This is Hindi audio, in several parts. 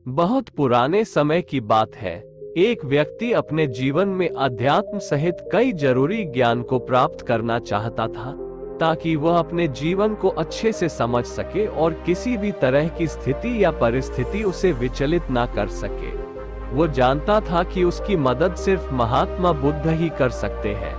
बहुत पुराने समय की बात है। एक व्यक्ति अपने जीवन में अध्यात्म सहित कई जरूरी ज्ञान को प्राप्त करना चाहता था, ताकि वह अपने जीवन को अच्छे से समझ सके और किसी भी तरह की स्थिति या परिस्थिति उसे विचलित ना कर सके। वो जानता था कि उसकी मदद सिर्फ महात्मा बुद्ध ही कर सकते हैं।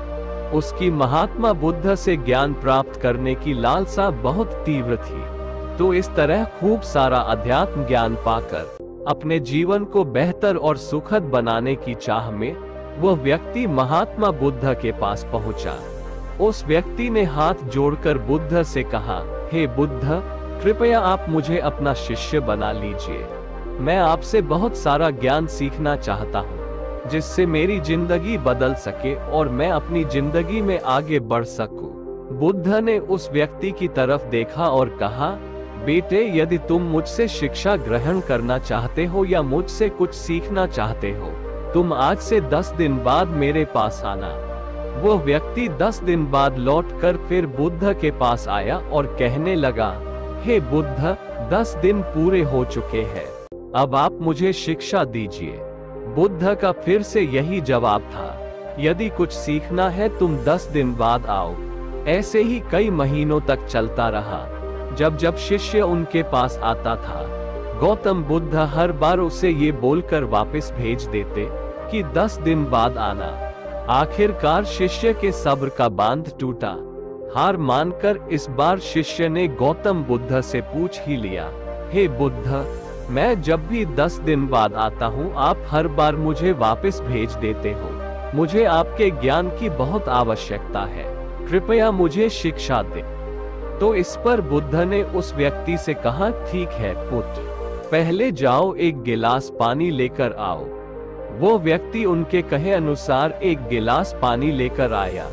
उसकी महात्मा बुद्ध से ज्ञान प्राप्त करने की लालसा बहुत तीव्र थी। तो इस तरह खूब सारा अध्यात्म ज्ञान पाकर अपने जीवन को बेहतर और सुखद बनाने की चाह में वह व्यक्ति महात्मा बुद्ध के पास पहुंचा। उस व्यक्ति ने हाथ जोड़कर बुद्ध से कहा, हे बुद्ध, कृपया आप मुझे अपना शिष्य बना लीजिए। मैं आपसे बहुत सारा ज्ञान सीखना चाहता हूँ, जिससे मेरी जिंदगी बदल सके और मैं अपनी जिंदगी में आगे बढ़ सकूं। बुद्ध ने उस व्यक्ति की तरफ देखा और कहा, बेटे, यदि तुम मुझसे शिक्षा ग्रहण करना चाहते हो या मुझसे कुछ सीखना चाहते हो, तुम आज से 10 दिन बाद मेरे पास आना। वह व्यक्ति 10 दिन बाद लौटकर फिर बुद्ध के पास आया और कहने लगा, हे बुद्ध, 10 दिन पूरे हो चुके हैं, अब आप मुझे शिक्षा दीजिए। बुद्ध का फिर से यही जवाब था, यदि कुछ सीखना है तुम 10 दिन बाद आओ। ऐसे ही कई महीनों तक चलता रहा। जब जब शिष्य उनके पास आता था, गौतम बुद्ध हर बार उसे ये बोलकर वापस भेज देते कि 10 दिन बाद आना। आखिरकार शिष्य के सब्र का बांध टूटा। हार मानकर इस बार शिष्य ने गौतम बुद्ध से पूछ ही लिया, हे बुद्ध, मैं जब भी 10 दिन बाद आता हूँ, आप हर बार मुझे वापस भेज देते हो। मुझे आपके ज्ञान की बहुत आवश्यकता है, कृपया मुझे शिक्षा दे। तो इस पर बुद्ध ने उस व्यक्ति से कहा, ठीक है पुत्र, पहले जाओ एक गिलास पानी लेकर आओ। वो व्यक्ति उनके कहे अनुसार एक गिलास पानी लेकर आया।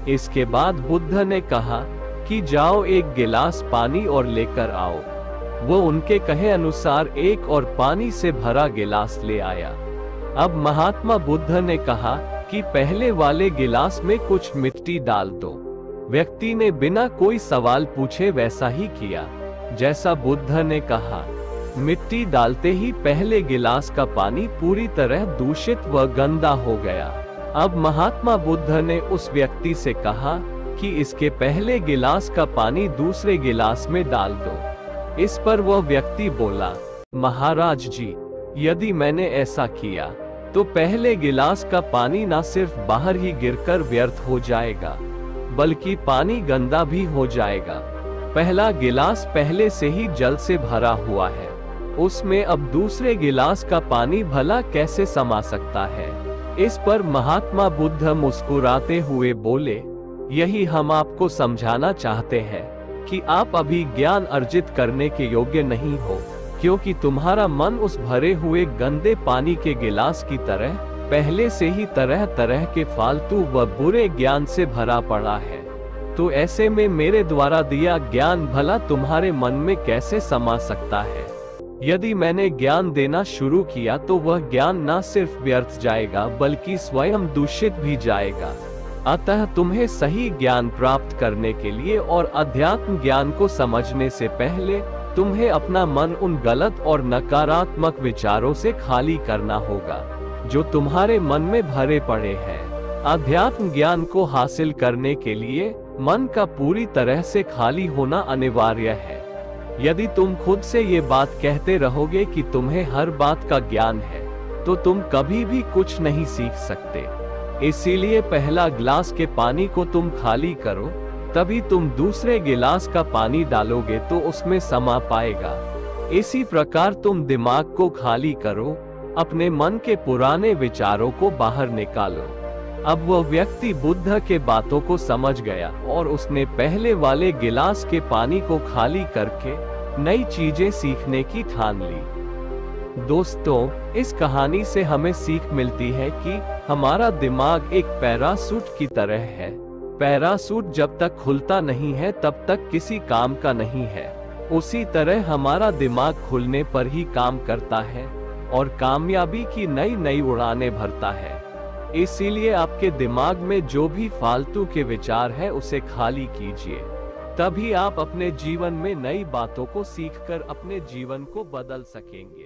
इसके बाद बुद्ध ने कहा कि जाओ एक गिलास पानी और लेकर आओ। वो उनके कहे अनुसार एक और पानी से भरा गिलास ले आया। अब महात्मा बुद्ध ने कहा कि पहले वाले गिलास में कुछ मिट्टी डाल दो। व्यक्ति ने बिना कोई सवाल पूछे वैसा ही किया जैसा बुद्ध ने कहा। मिट्टी डालते ही पहले गिलास का पानी पूरी तरह दूषित व गंदा हो गया। अब महात्मा बुद्ध ने उस व्यक्ति से कहा कि इसके पहले गिलास का पानी दूसरे गिलास में डाल दो। इस पर वह व्यक्ति बोला, महाराज जी, यदि मैंने ऐसा किया तो पहले गिलास का पानी न सिर्फ बाहर ही गिरकर व्यर्थ हो जाएगा, बल्कि पानी गंदा भी हो जाएगा। पहला गिलास पहले से ही जल से भरा हुआ है, उसमें अब दूसरे गिलास का पानी भला कैसे समा सकता है। इस पर महात्मा बुद्ध मुस्कुराते हुए बोले, यही हम आपको समझाना चाहते हैं कि आप अभी ज्ञान अर्जित करने के योग्य नहीं हो, क्योंकि तुम्हारा मन उस भरे हुए गंदे पानी के गिलास की तरह पहले से ही तरह तरह के फालतू व बुरे ज्ञान से भरा पड़ा है। तो ऐसे में मेरे द्वारा दिया ज्ञान भला तुम्हारे मन में कैसे समा सकता है। यदि मैंने ज्ञान देना शुरू किया तो वह ज्ञान न सिर्फ व्यर्थ जाएगा बल्कि स्वयं दूषित भी जाएगा। अतः तुम्हें सही ज्ञान प्राप्त करने के लिए और अध्यात्म ज्ञान को समझने से पहले तुम्हें अपना मन उन गलत और नकारात्मक विचारों से खाली करना होगा जो तुम्हारे मन में भरे पड़े हैं। अध्यात्म ज्ञान को हासिल करने के लिए मन का पूरी तरह से खाली होना अनिवार्य है। यदि तुम खुद से ये बात कहते रहोगे कि तुम्हें हर बात का ज्ञान है, तो तुम कभी भी कुछ नहीं सीख सकते। इसीलिए पहला गिलास के पानी को तुम खाली करो, तभी तुम दूसरे गिलास का पानी डालोगे तो उसमें समा पाएगा। इसी प्रकार तुम दिमाग को खाली करो, अपने मन के पुराने विचारों को बाहर निकालो। अब वह व्यक्ति बुद्ध के बातों को समझ गया और उसने पहले वाले गिलास के पानी को खाली करके नई चीजें सीखने की ठान ली। दोस्तों, इस कहानी से हमें सीख मिलती है कि हमारा दिमाग एक पैराशूट की तरह है। पैराशूट जब तक खुलता नहीं है तब तक किसी काम का नहीं है। उसी तरह हमारा दिमाग खुलने पर ही काम करता है और कामयाबी की नई नई उड़ानें भरता है। इसीलिए आपके दिमाग में जो भी फालतू के विचार है उसे खाली कीजिए, तभी आप अपने जीवन में नई बातों को सीखकर अपने जीवन को बदल सकेंगे।